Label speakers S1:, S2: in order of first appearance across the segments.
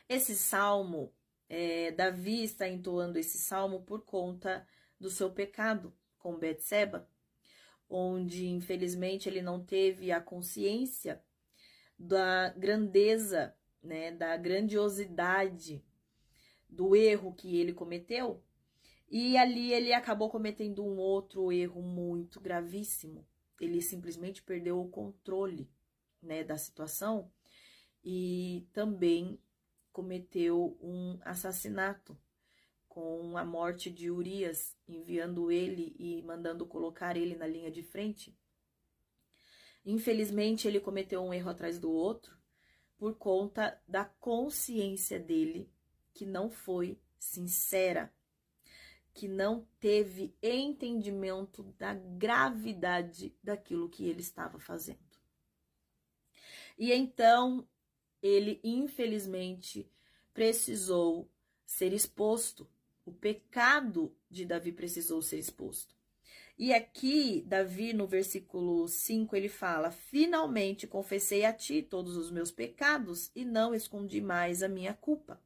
S1: Esse salmo, Davi está entoando esse salmo por conta do seu pecado com Betseba, onde infelizmente ele não teve a consciência da grandeza, né, da grandiosidade do erro que ele cometeu, e ali ele acabou cometendo um outro erro muito gravíssimo. Ele simplesmente perdeu o controle, né, da situação e também cometeu um assassinato com a morte de Urias, enviando ele e mandando colocar ele na linha de frente. Infelizmente, ele cometeu um erro atrás do outro por conta da consciência dele, que não foi sincera, que não teve entendimento da gravidade daquilo que ele estava fazendo. E então, ele, infelizmente, precisou ser exposto. O pecado de Davi precisou ser exposto. E aqui, Davi, no versículo 5, ele fala: finalmente confessei a ti todos os meus pecados e não escondi mais a minha culpa.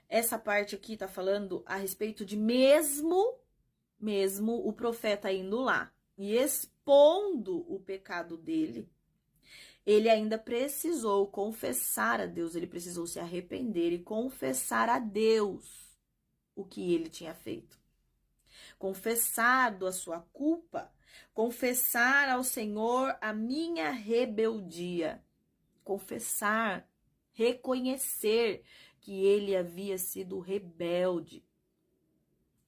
S1: Essa parte aqui tá falando a respeito de mesmo o profeta indo lá e expondo o pecado dele, ele ainda precisou confessar a Deus, ele precisou se arrepender e confessar a Deus o que ele tinha feito. Confessado a sua culpa, confessar ao Senhor a minha rebeldia, confessar, reconhecer que ele havia sido rebelde,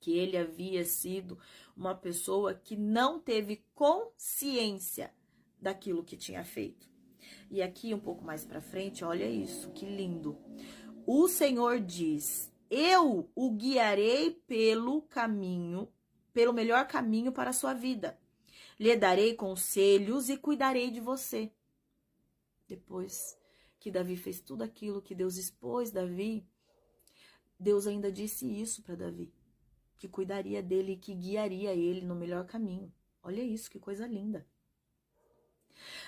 S1: que ele havia sido uma pessoa que não teve consciência daquilo que tinha feito. E aqui um pouco mais para frente, olha isso, que lindo. O Senhor diz: eu o guiarei pelo caminho, pelo melhor caminho para a sua vida. Lhe darei conselhos e cuidarei de você. Depois que Davi fez tudo aquilo que Deus expôs Davi, Deus ainda disse isso para Davi, que cuidaria dele e que guiaria ele no melhor caminho. Olha isso, que coisa linda.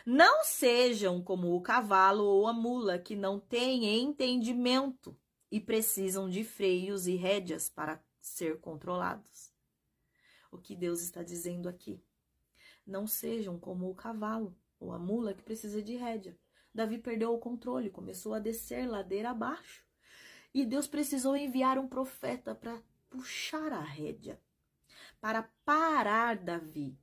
S1: Não sejam como o cavalo ou a mula, que não têm entendimento e precisam de freios e rédeas para ser controlados. O que Deus está dizendo aqui? Não sejam como o cavalo ou a mula que precisa de rédea. Davi perdeu o controle, começou a descer ladeira abaixo. E Deus precisou enviar um profeta para puxar a rédea, para parar Davi.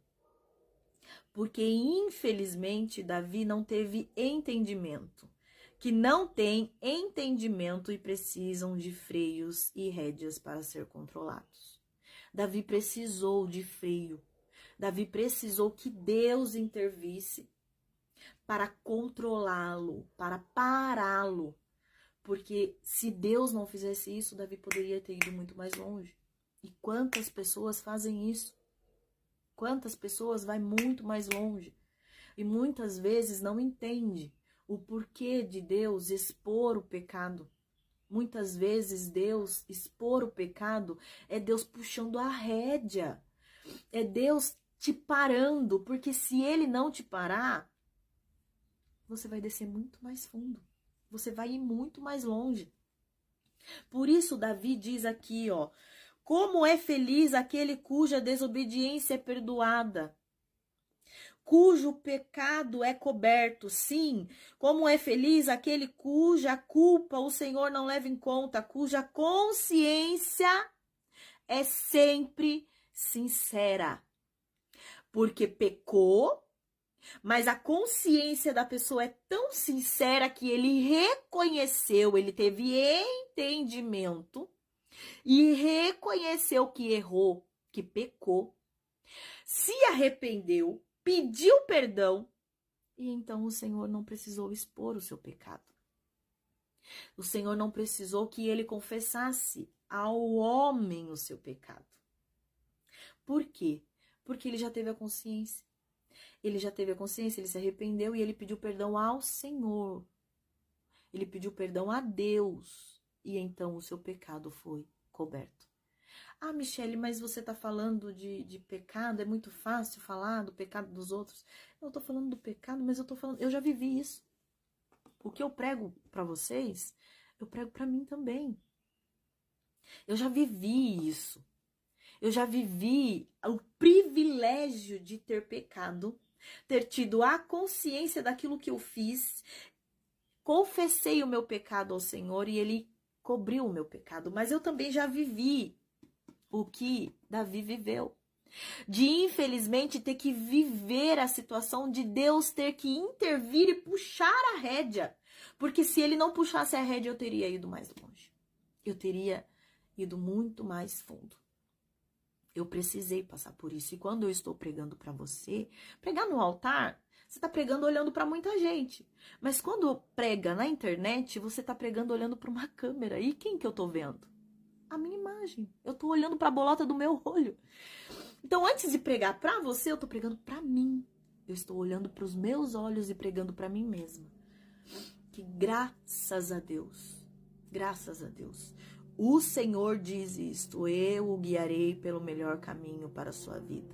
S1: Porque, infelizmente, Davi não teve entendimento. Que não tem entendimento e precisam de freios e rédeas para ser controlados. Davi precisou de freio. Davi precisou que Deus intervisse para controlá-lo, para pará-lo. Porque se Deus não fizesse isso, Davi poderia ter ido muito mais longe. E quantas pessoas fazem isso? Quantas pessoas vai muito mais longe? E muitas vezes não entende o porquê de Deus expor o pecado. Muitas vezes Deus expor o pecado é Deus puxando a rédea. É Deus te parando, porque se ele não te parar, você vai descer muito mais fundo. Você vai ir muito mais longe. Por isso Davi diz aqui, ó: como é feliz aquele cuja desobediência é perdoada, cujo pecado é coberto. Sim, como é feliz aquele cuja culpa o Senhor não leva em conta, cuja consciência é sempre sincera. Porque pecou, mas a consciência da pessoa é tão sincera que ele reconheceu, ele teve entendimento e reconheceu que errou, que pecou, se arrependeu, pediu perdão, e então o Senhor não precisou expor o seu pecado. O Senhor não precisou que ele confessasse ao homem o seu pecado. Por quê? Porque ele já teve a consciência. Ele já teve a consciência, ele se arrependeu e ele pediu perdão ao Senhor. Ele pediu perdão a Deus. E então o seu pecado foi coberto. Ah, Michele, mas você está falando de pecado, é muito fácil falar do pecado dos outros. Eu estou falando do pecado, mas eu já vivi isso. O que eu prego para vocês, eu prego para mim também. Eu já vivi isso. Eu já vivi o privilégio de ter pecado, ter tido a consciência daquilo que eu fiz, confessei o meu pecado ao Senhor e Ele cobriu o meu pecado. Mas eu também já vivi o que Davi viveu. De, infelizmente, ter que viver a situação de Deus ter que intervir e puxar a rédea. Porque se Ele não puxasse a rédea, eu teria ido mais longe. Eu teria ido muito mais fundo. Eu precisei passar por isso. E quando eu estou pregando para você, pregar no altar, você está pregando olhando para muita gente. Mas quando prega na internet, você está pregando olhando para uma câmera. E quem que eu estou vendo? A minha imagem. Eu estou olhando para a bolota do meu olho. Então, antes de pregar para você, eu estou pregando para mim. Eu estou olhando para os meus olhos e pregando para mim mesma. Que graças a Deus, o Senhor diz isto: eu o guiarei pelo melhor caminho para a sua vida,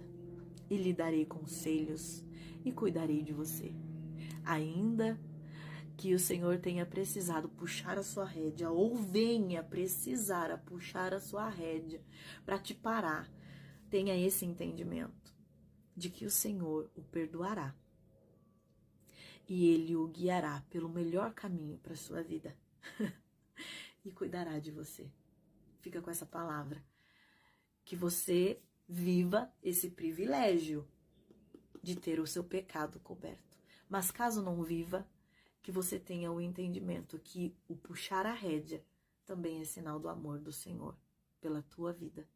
S1: e lhe darei conselhos e cuidarei de você. Ainda que o Senhor tenha precisado puxar a sua rédea, ou venha precisar a puxar a sua rédea para te parar, tenha esse entendimento de que o Senhor o perdoará e Ele o guiará pelo melhor caminho para a sua vida e cuidará de você. Fica com essa palavra. Que você viva esse privilégio de ter o seu pecado coberto. Mas caso não viva, que você tenha o entendimento que o puxar a rédea também é sinal do amor do Senhor pela tua vida.